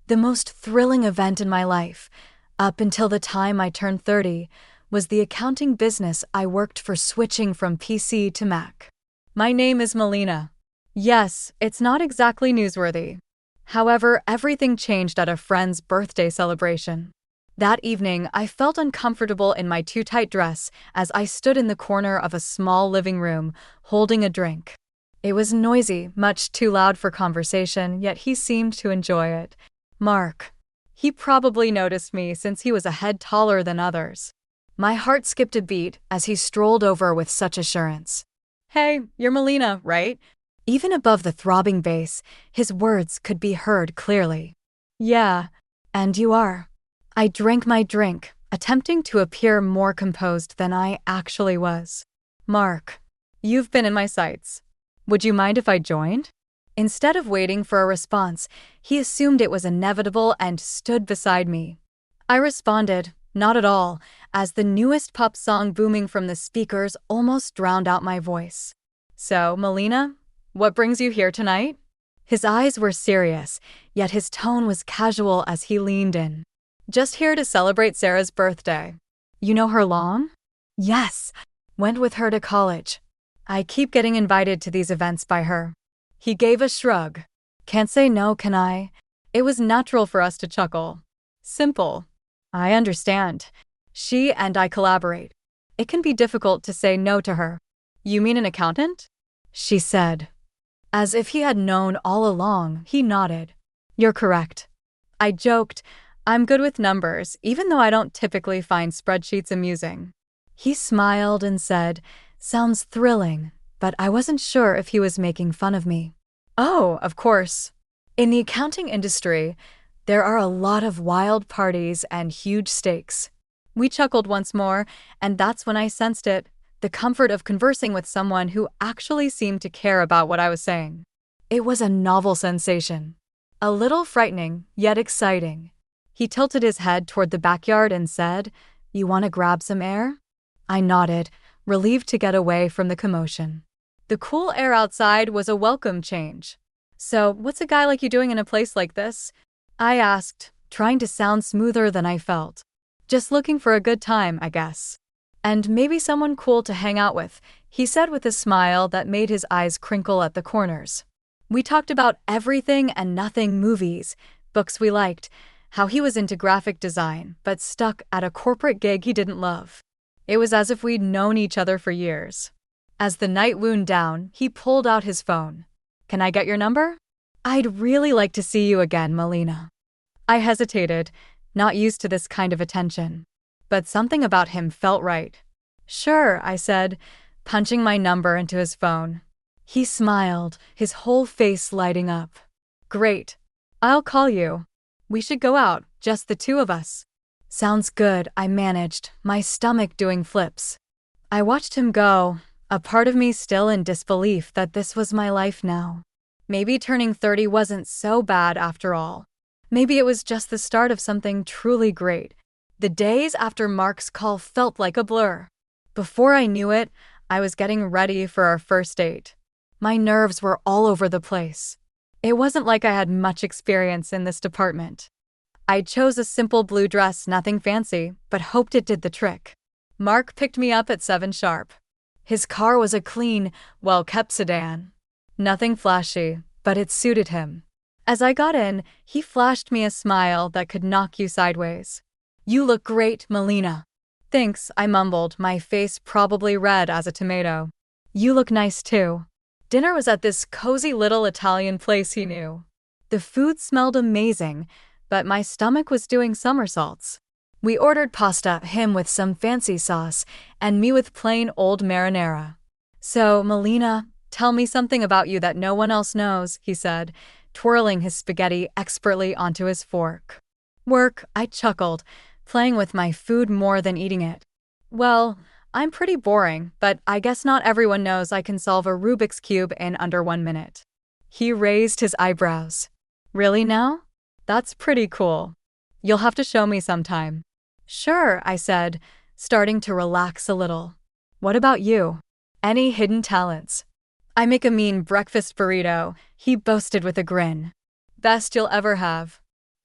The most thrilling event in my life, up until the time I turned 30, was the accounting business I worked for switching from PC to Mac. My name is Melina. Yes, it's not exactly newsworthy. However, everything changed at a friend's birthday celebration. That evening, I felt uncomfortable in my too-tight dress as I stood in the corner of a small living room, holding a drink. It was noisy, much too loud for conversation, yet he seemed to enjoy it. Mark. He probably noticed me since he was a head taller than others. My heart skipped a beat as he strolled over with such assurance. Hey, you're Melina, right? Even above the throbbing bass, his words could be heard clearly. Yeah, and you are. I drank my drink, attempting to appear more composed than I actually was. Mark, you've been in my sights. Would you mind if I joined? Instead of waiting for a response, he assumed it was inevitable and stood beside me. I responded, not at all, as the newest pop song booming from the speakers almost drowned out my voice. So, Melina, what brings you here tonight? His eyes were serious, yet his tone was casual as he leaned in. Just here to celebrate Sarah's birthday. You know her long? Yes. Went with her to college. I keep getting invited to these events by her. He gave a shrug. Can't say no, can I? It was natural for us to chuckle. Simple. I understand. She and I collaborate. It can be difficult to say no to her. You mean an accountant? She said. As if he had known all along, he nodded. You're correct. I joked, I'm good with numbers, even though I don't typically find spreadsheets amusing. He smiled and said, sounds thrilling, but I wasn't sure if he was making fun of me. Oh, of course. In the accounting industry, there are a lot of wild parties and huge stakes. We chuckled once more, and that's when I sensed it, the comfort of conversing with someone who actually seemed to care about what I was saying. It was a novel sensation. A little frightening, yet exciting. He tilted his head toward the backyard and said, You want to grab some air? I nodded, relieved to get away from the commotion. The cool air outside was a welcome change. So, what's a guy like you doing in a place like this? I asked, trying to sound smoother than I felt. Just looking for a good time, I guess. And maybe someone cool to hang out with, he said with a smile that made his eyes crinkle at the corners. We talked about everything and nothing: movies, books we liked, how he was into graphic design, but stuck at a corporate gig he didn't love. It was as if we'd known each other for years. As the night wound down, he pulled out his phone. Can I get your number? I'd really like to see you again, Melina. I hesitated, not used to this kind of attention. But something about him felt right. Sure, I said, punching my number into his phone. He smiled, his whole face lighting up. Great. I'll call you. We should go out, just the two of us. Sounds good, I managed, my stomach doing flips. I watched him go, a part of me still in disbelief that this was my life now. Maybe turning 30 wasn't so bad after all. Maybe it was just the start of something truly great. The days after Mark's call felt like a blur. Before I knew it, I was getting ready for our first date. My nerves were all over the place. It wasn't like I had much experience in this department. I chose a simple blue dress, nothing fancy, but hoped it did the trick. Mark picked me up at 7 sharp. His car was a clean, well-kept sedan. Nothing flashy, but it suited him. As I got in, he flashed me a smile that could knock you sideways. You look great, Melina. Thanks, I mumbled, my face probably red as a tomato. You look nice too. Dinner was at this cozy little Italian place he knew. The food smelled amazing, but my stomach was doing somersaults. We ordered pasta, him with some fancy sauce, and me with plain old marinara. So, Melina, tell me something about you that no one else knows, he said, twirling his spaghetti expertly onto his fork. Work, I chuckled, playing with my food more than eating it. Well, I'm pretty boring, but I guess not everyone knows I can solve a Rubik's Cube in under 1 minute. He raised his eyebrows. Really now? That's pretty cool. You'll have to show me sometime. Sure, I said, starting to relax a little. What about you? Any hidden talents? I make a mean breakfast burrito, he boasted with a grin. Best you'll ever have.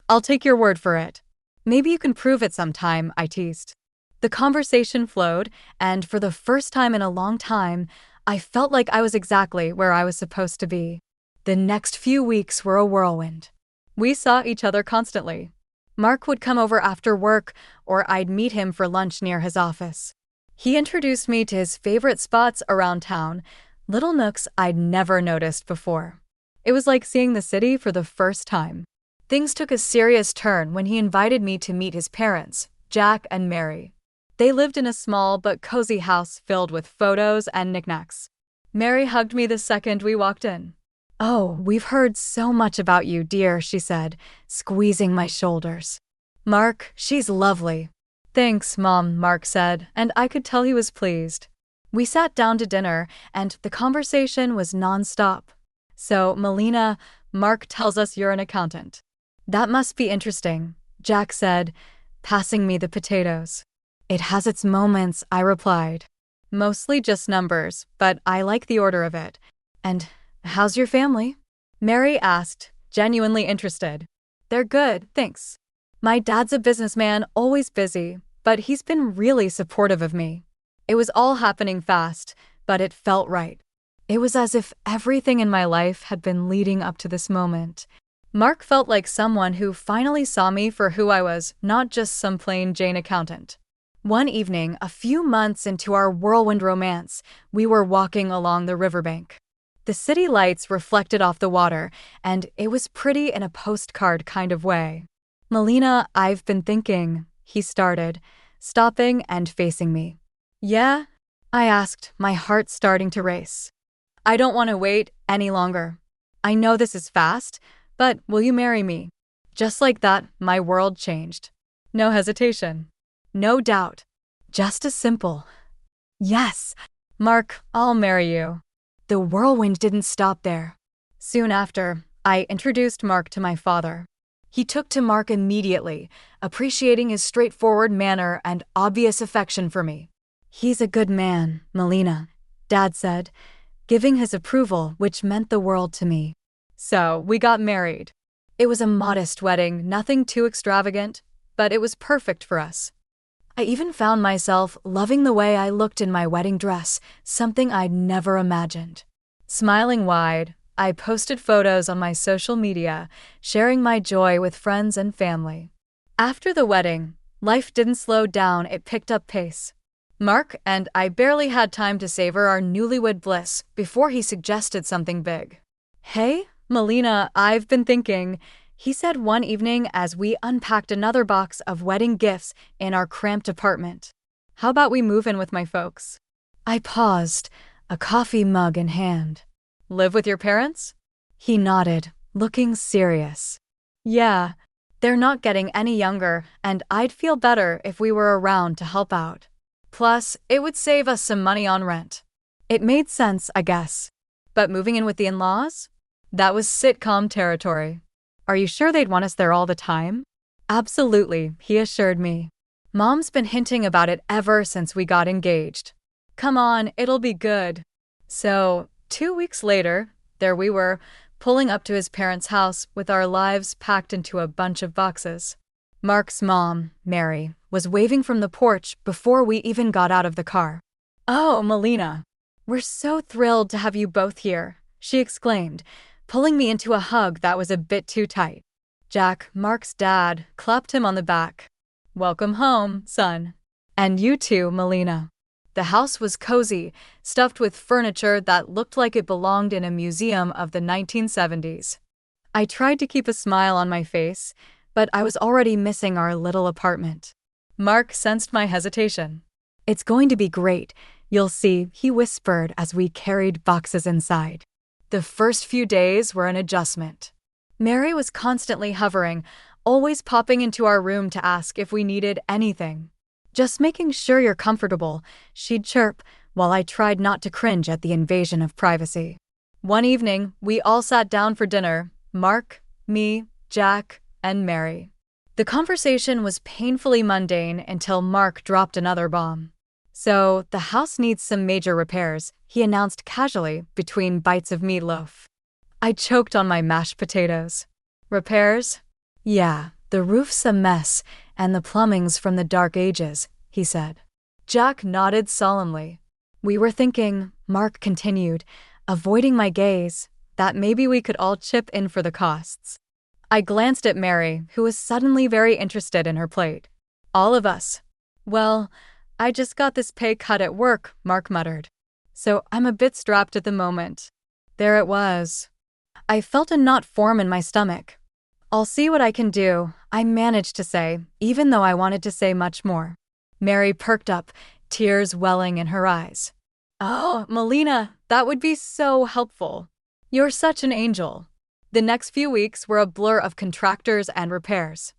I'll take your word for it. Maybe you can prove it sometime, I teased. The conversation flowed, and for the first time in a long time, I felt like I was exactly where I was supposed to be. The next few weeks were a whirlwind. We saw each other constantly. Mark would come over after work, or I'd meet him for lunch near his office. He introduced me to his favorite spots around town, little nooks I'd never noticed before. It was like seeing the city for the first time. Things took a serious turn when he invited me to meet his parents, Jack and Mary. They lived in a small but cozy house filled with photos and knickknacks. Mary hugged me the second we walked in. "Oh, we've heard so much about you, dear," she said, squeezing my shoulders. "Mark, she's lovely." "Thanks, Mom," Mark said, and I could tell he was pleased. We sat down to dinner, and the conversation was nonstop. "So, Melina, Mark tells us you're an accountant." "That must be interesting," Jack said, passing me the potatoes. "It has its moments," I replied. "Mostly just numbers, but I like the order of it. And how's your family?" Mary asked, genuinely interested. "They're good, thanks. My dad's a businessman, always busy, but he's been really supportive of me." It was all happening fast, but it felt right. It was as if everything in my life had been leading up to this moment. Mark felt like someone who finally saw me for who I was, not just some plain Jane accountant. One evening, a few months into our whirlwind romance, we were walking along the riverbank. The city lights reflected off the water, and it was pretty in a postcard kind of way. "Melina, I've been thinking," he started, stopping and facing me. "Yeah?" I asked, my heart starting to race. "I don't want to wait any longer. I know this is fast, but will you marry me?" Just like that, my world changed. No hesitation. No doubt. Just a simple, "Yes, Mark, I'll marry you." The whirlwind didn't stop there. Soon after, I introduced Mark to my father. He took to Mark immediately, appreciating his straightforward manner and obvious affection for me. "He's a good man, Melina," Dad said, giving his approval, which meant the world to me. So, we got married. It was a modest wedding, nothing too extravagant, but it was perfect for us. I even found myself loving the way I looked in my wedding dress, something I'd never imagined. Smiling wide, I posted photos on my social media, sharing my joy with friends and family. After the wedding, life didn't slow down, it picked up pace. Mark and I barely had time to savor our newlywed bliss before he suggested something big. "Hey, Melina, I've been thinking," he said one evening as we unpacked another box of wedding gifts in our cramped apartment. "How about we move in with my folks?" I paused, a coffee mug in hand. "Live with your parents?" He nodded, looking serious. "Yeah, they're not getting any younger, and I'd feel better if we were around to help out. Plus, it would save us some money on rent." It made sense, I guess. But moving in with the in-laws? That was sitcom territory. "Are you sure they'd want us there all the time?" "Absolutely," he assured me. "Mom's been hinting about it ever since we got engaged. Come on, it'll be good." So, 2 weeks later, there we were, pulling up to his parents' house with our lives packed into a bunch of boxes. Mark's mom, Mary, was waving from the porch before we even got out of the car. "Oh, Melina, we're so thrilled to have you both here," she exclaimed, pulling me into a hug that was a bit too tight. Jack, Mark's dad, clapped him on the back. "Welcome home, son. And you too, Melina." The house was cozy, stuffed with furniture that looked like it belonged in a museum of the 1970s. I tried to keep a smile on my face, but I was already missing our little apartment. Mark sensed my hesitation. "It's going to be great, you'll see," he whispered as we carried boxes inside. The first few days were an adjustment. Mary was constantly hovering, always popping into our room to ask if we needed anything. "Just making sure you're comfortable," she'd chirp, while I tried not to cringe at the invasion of privacy. One evening, we all sat down for dinner, Mark, me, Jack, and Mary. The conversation was painfully mundane until Mark dropped another bomb. "So, the house needs some major repairs," he announced casually between bites of meatloaf. I choked on my mashed potatoes. "Repairs?" "Yeah, The roof's a mess, and the plumbing's from the dark ages, he said. Jack nodded solemnly. We were thinking, Mark continued, avoiding my gaze, that maybe we could all chip in for the costs. I glanced at Mary, who was suddenly very interested in her plate. All of us. Well, I just got this pay cut at work, Mark muttered. So I'm a bit strapped at the moment. There it was. I felt a knot form in my stomach. I'll see what I can do, I managed to say, even though I wanted to say much more. Mary perked up, tears welling in her eyes. Oh, Melina, that would be so helpful. You're such an angel. The next few weeks were a blur of contractors and repairs.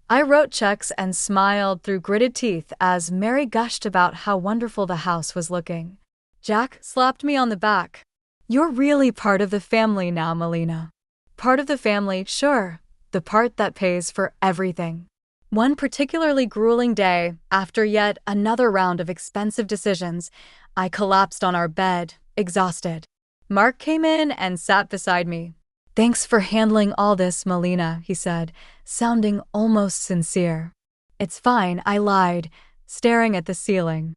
I wrote checks and smiled through gritted teeth as Mary gushed about how wonderful the house was looking. Jack slapped me on the back. You're really part of the family now, Melina. Part of the family, sure. The part that pays for everything. One particularly grueling day, after yet another round of expensive decisions, I collapsed on our bed, exhausted. Mark came in and sat beside me. Thanks for handling all this, Melina, he said, sounding almost sincere. It's fine, I lied, staring at the ceiling.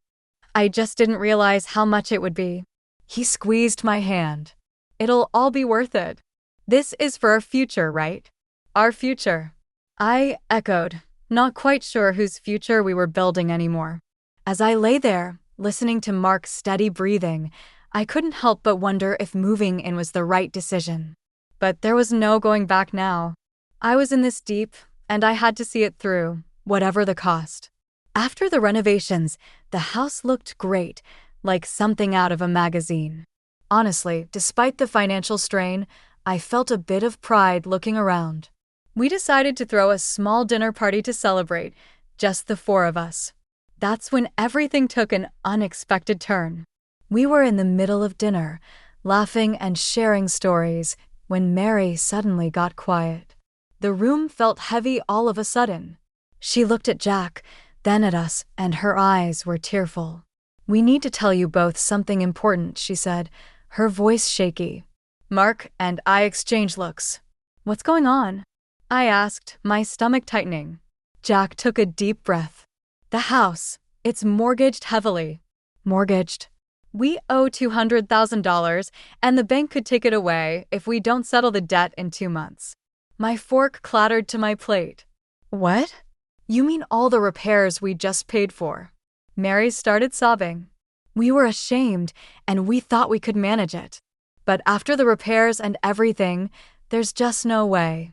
I just didn't realize how much it would be. He squeezed my hand. It'll all be worth it. This is for our future, right? Our future. I echoed, not quite sure whose future we were building anymore. As I lay there, listening to Mark's steady breathing, I couldn't help but wonder if moving in was the right decision. But there was no going back now. I was in this deep, and I had to see it through, whatever the cost. After the renovations, the house looked great, like something out of a magazine. Honestly, despite the financial strain, I felt a bit of pride looking around. We decided to throw a small dinner party to celebrate, just the four of us. That's when everything took an unexpected turn. We were in the middle of dinner, laughing and sharing stories, when Mary suddenly got quiet. The room felt heavy all of a sudden. She looked at Jack, then at us, and her eyes were tearful. We need to tell you both something important, she said, her voice shaky. Mark and I exchanged looks. What's going on? I asked, my stomach tightening. Jack took a deep breath. The house, it's mortgaged heavily. Mortgaged. We owe $200,000, and the bank could take it away if we don't settle the debt in 2 months. My fork clattered to my plate. What? You mean all the repairs we just paid for? Mary started sobbing. We were ashamed, and we thought we could manage it. But after the repairs and everything, there's just no way.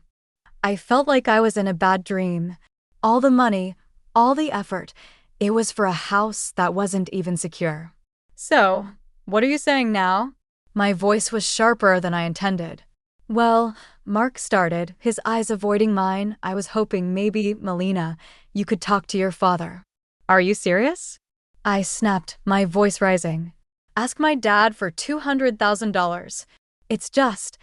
I felt like I was in a bad dream. All the money, all the effort, it was for a house that wasn't even secure. So, what are you saying now? My voice was sharper than I intended. Well, Mark started, his eyes avoiding mine. I was hoping maybe, Melina, you could talk to your father. Are you serious? I snapped, my voice rising. Ask my dad for $200,000. It's just,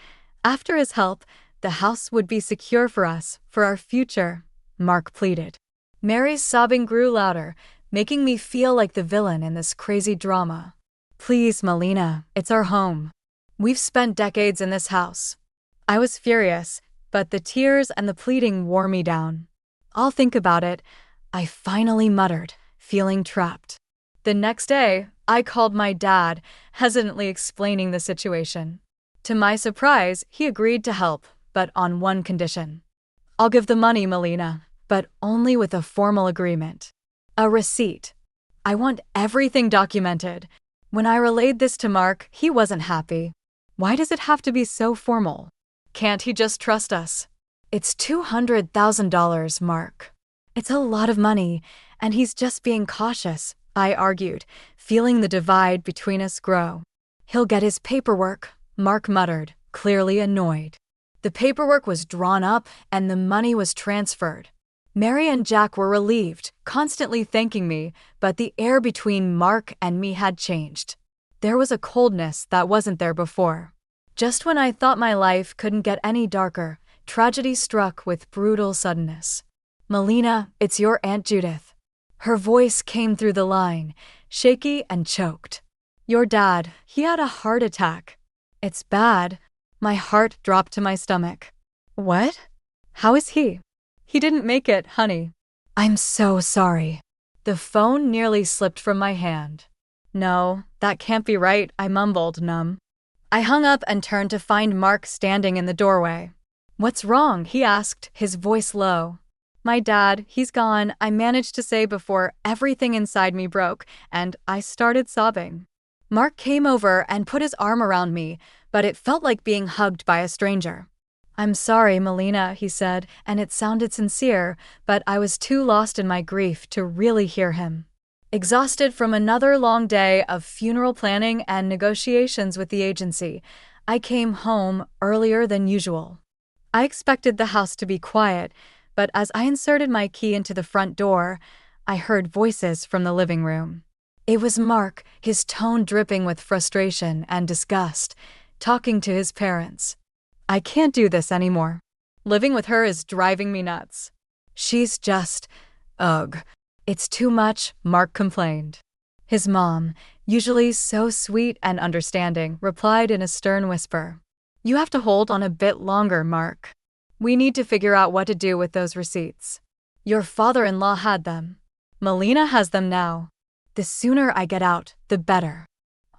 after his help, the house would be secure for us, for our future, Mark pleaded. Mary's sobbing grew louder, making me feel like the villain in this crazy drama. Please, Melina, it's our home. We've spent decades in this house. I was furious, but the tears and the pleading wore me down. I'll think about it, I finally muttered, feeling trapped. The next day, I called my dad, hesitantly explaining the situation. To my surprise, he agreed to help, but on one condition. I'll give the money, Melina, but only with a formal agreement. A receipt. I want everything documented. When I relayed this to Mark, he wasn't happy. Why does it have to be so formal? Can't he just trust us? It's $200,000, Mark. It's a lot of money, and he's just being cautious, I argued, feeling the divide between us grow. He'll get his paperwork, Mark muttered, clearly annoyed. The paperwork was drawn up, and the money was transferred. Mary and Jack were relieved, constantly thanking me, but the air between Mark and me had changed. There was a coldness that wasn't there before. Just when I thought my life couldn't get any darker, tragedy struck with brutal suddenness. Melina, it's your Aunt Judith. Her voice came through the line, shaky and choked. Your dad, he had a heart attack. It's bad. My heart dropped to my stomach. What? How is he? He didn't make it, honey. I'm so sorry. The phone nearly slipped from my hand. No, that can't be right, I mumbled, numb. I hung up and turned to find Mark standing in the doorway. What's wrong? He asked, his voice low. My dad, he's gone, I managed to say before everything inside me broke, and I started sobbing. Mark came over and put his arm around me, but it felt like being hugged by a stranger. I'm sorry, Melina, he said, and it sounded sincere, but I was too lost in my grief to really hear him. Exhausted from another long day of funeral planning and negotiations with the agency, I came home earlier than usual. I expected the house to be quiet, but as I inserted my key into the front door, I heard voices from the living room. It was Mark, his tone dripping with frustration and disgust, talking to his parents. I can't do this anymore. Living with her is driving me nuts. She's just, ugh. It's too much, Mark complained. His mom, usually so sweet and understanding, replied in a stern whisper. You have to hold on a bit longer, Mark. We need to figure out what to do with those receipts. Your father-in-law had them. Melina has them now. The sooner I get out, the better.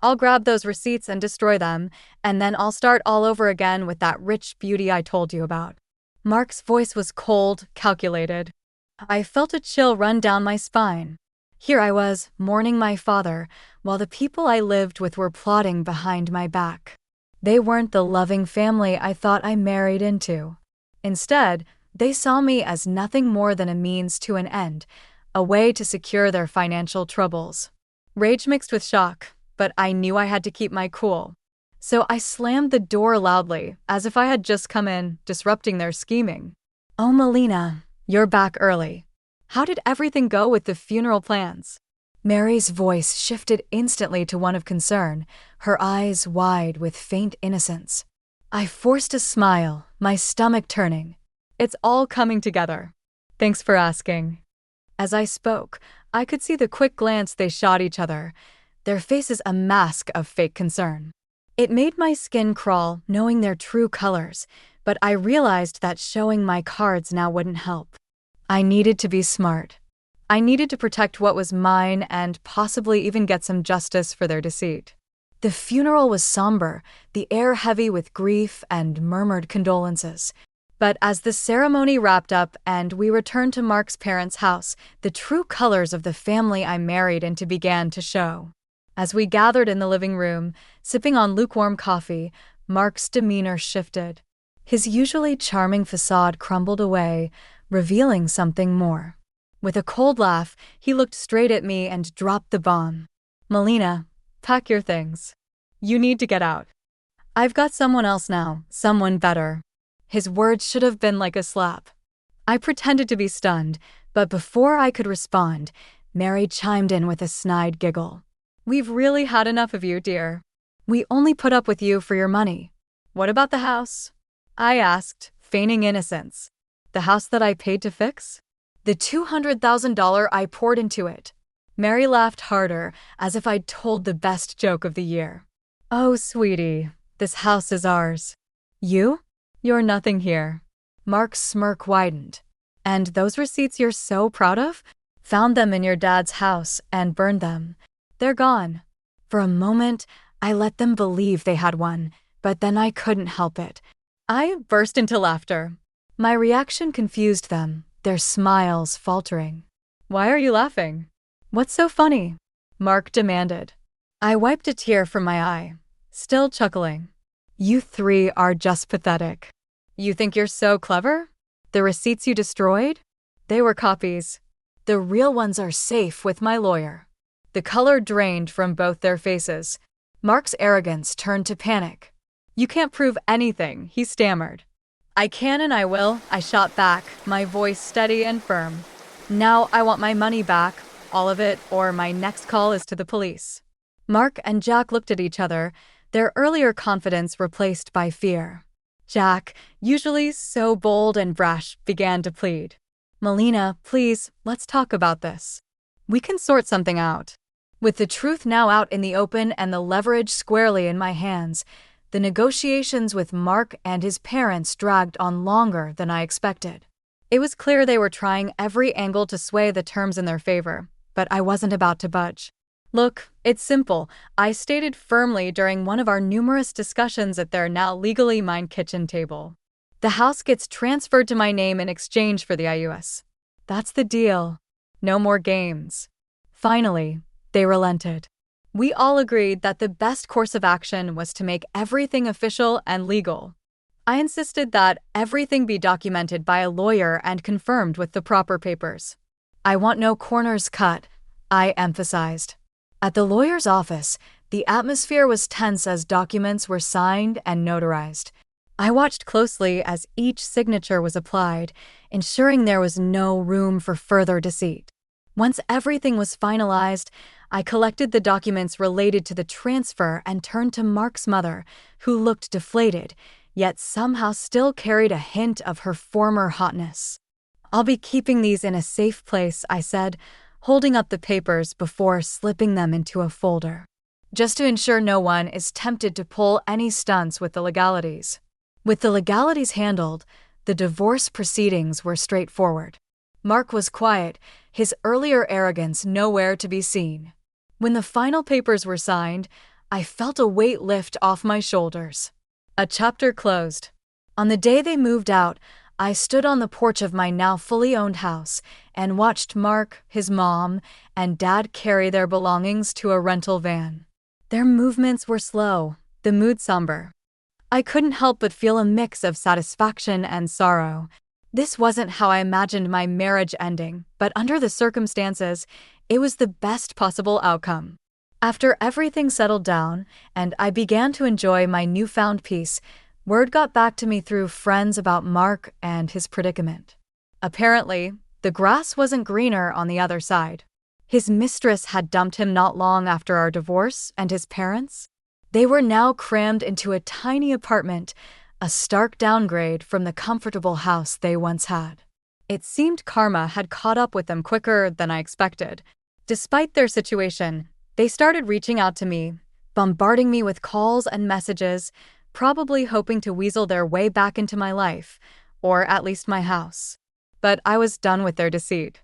I'll grab those receipts and destroy them, and then I'll start all over again with that rich beauty I told you about. Mark's voice was cold, calculated. I felt a chill run down my spine. Here I was, mourning my father, while the people I lived with were plotting behind my back. They weren't the loving family I thought I married into. Instead, they saw me as nothing more than a means to an end, a way to secure their financial troubles. Rage mixed with shock, but I knew I had to keep my cool. So I slammed the door loudly, as if I had just come in, disrupting their scheming. Oh, Melina, you're back early. How did everything go with the funeral plans? Mary's voice shifted instantly to one of concern, her eyes wide with faint innocence. I forced a smile, my stomach turning. It's all coming together. Thanks for asking. As I spoke, I could see the quick glance they shot each other, their faces a mask of fake concern. It made my skin crawl, knowing their true colors, but I realized that showing my cards now wouldn't help. I needed to be smart. I needed to protect what was mine and possibly even get some justice for their deceit. The funeral was somber, the air heavy with grief and murmured condolences. But as the ceremony wrapped up and we returned to Mark's parents' house, the true colors of the family I married into began to show. As we gathered in the living room, sipping on lukewarm coffee, Mark's demeanor shifted. His usually charming facade crumbled away, revealing something more. With a cold laugh, he looked straight at me and dropped the bomb. Melina, pack your things. You need to get out. I've got someone else now, someone better. His words should have been like a slap. I pretended to be stunned, but before I could respond, Mary chimed in with a snide giggle. We've really had enough of you, dear. We only put up with you for your money. What about the house? I asked, feigning innocence. The house that I paid to fix? The $200,000 I poured into it. Mary laughed harder, as if I'd told the best joke of the year. Oh, sweetie, this house is ours. You? You're nothing here. Mark's smirk widened. And those receipts you're so proud of? Found them in your dad's house and burned them. They're gone. For a moment, I let them believe they had won, but then I couldn't help it. I burst into laughter. My reaction confused them, their smiles faltering. Why are you laughing? What's so funny? Mark demanded. I wiped a tear from my eye, still chuckling. You three are just pathetic. You think you're so clever? The receipts you destroyed? They were copies. The real ones are safe with my lawyer. The color drained from both their faces. Mark's arrogance turned to panic. You can't prove anything, he stammered. I can and I will, I shot back, my voice steady and firm. Now I want my money back, all of it, or my next call is to the police. Mark and Jack looked at each other, their earlier confidence replaced by fear. Jack, usually so bold and brash, began to plead. Melina, please, let's talk about this. We can sort something out. With the truth now out in the open and the leverage squarely in my hands, the negotiations with Mark and his parents dragged on longer than I expected. It was clear they were trying every angle to sway the terms in their favor, but I wasn't about to budge. Look, it's simple, I stated firmly during one of our numerous discussions at their now legally mine kitchen table. The house gets transferred to my name in exchange for the IUS. That's the deal. No more games. Finally, they relented. We all agreed that the best course of action was to make everything official and legal. I insisted that everything be documented by a lawyer and confirmed with the proper papers. I want no corners cut, I emphasized. At the lawyer's office, the atmosphere was tense as documents were signed and notarized. I watched closely as each signature was applied, ensuring there was no room for further deceit. Once everything was finalized, I collected the documents related to the transfer and turned to Mark's mother, who looked deflated, yet somehow still carried a hint of her former hotness. I'll be keeping these in a safe place, I said, holding up the papers before slipping them into a folder, just to ensure no one is tempted to pull any stunts with the legalities. With the legalities handled, the divorce proceedings were straightforward. Mark was quiet, his earlier arrogance nowhere to be seen. When the final papers were signed, I felt a weight lift off my shoulders. A chapter closed. On the day they moved out, I stood on the porch of my now fully owned house and watched Mark, his mom, and Dad carry their belongings to a rental van. Their movements were slow, the mood somber. I couldn't help but feel a mix of satisfaction and sorrow. This wasn't how I imagined my marriage ending, but under the circumstances, it was the best possible outcome. After everything settled down, and I began to enjoy my newfound peace, word got back to me through friends about Mark and his predicament. Apparently, the grass wasn't greener on the other side. His mistress had dumped him not long after our divorce, and his parents? They were now crammed into a tiny apartment, a stark downgrade from the comfortable house they once had. It seemed karma had caught up with them quicker than I expected. Despite their situation, they started reaching out to me, bombarding me with calls and messages, probably hoping to weasel their way back into my life, or at least my house. But I was done with their deceit.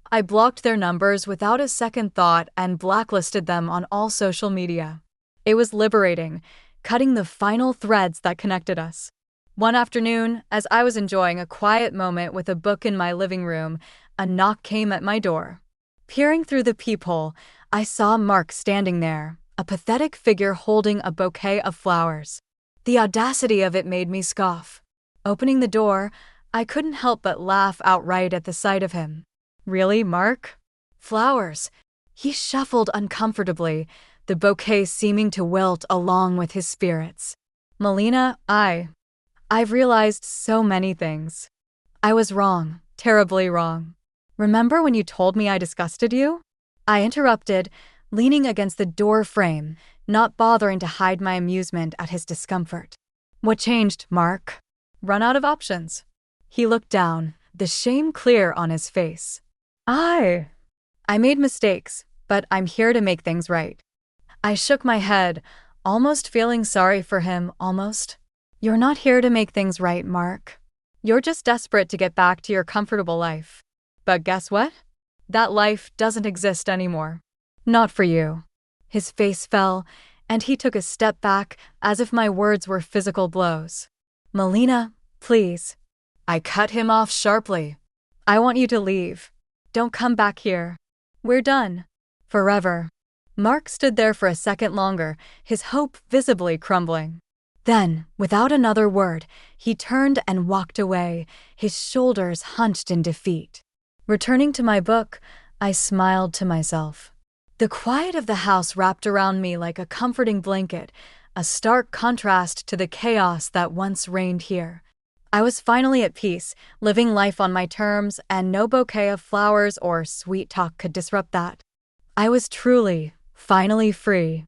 I blocked their numbers without a second thought and blacklisted them on all social media. It was liberating, cutting the final threads that connected us. One afternoon, as I was enjoying a quiet moment with a book in my living room, a knock came at my door. Peering through the peephole, I saw Mark standing there, a pathetic figure holding a bouquet of flowers. The audacity of it made me scoff. Opening the door, I couldn't help but laugh outright at the sight of him. Really, Mark? Flowers? He shuffled uncomfortably, the bouquet seeming to wilt along with his spirits. Melina, I've realized so many things. I was wrong, terribly wrong. Remember when you told me I disgusted you? I interrupted, leaning against the door frame, not bothering to hide my amusement at his discomfort. What changed, Mark? Run out of options. He looked down, the shame clear on his face. I made mistakes, but I'm here to make things right. I shook my head, almost feeling sorry for him, almost. You're not here to make things right, Mark. You're just desperate to get back to your comfortable life. But guess what? That life doesn't exist anymore. Not for you. His face fell, and he took a step back as if my words were physical blows. Melina, please. I cut him off sharply. I want you to leave. Don't come back here. We're done. Forever. Mark stood there for a second longer, his hope visibly crumbling. Then, without another word, he turned and walked away, his shoulders hunched in defeat. Returning to my book, I smiled to myself. The quiet of the house wrapped around me like a comforting blanket, a stark contrast to the chaos that once reigned here. I was finally at peace, living life on my terms, and no bouquet of flowers or sweet talk could disrupt that. I was truly, finally free.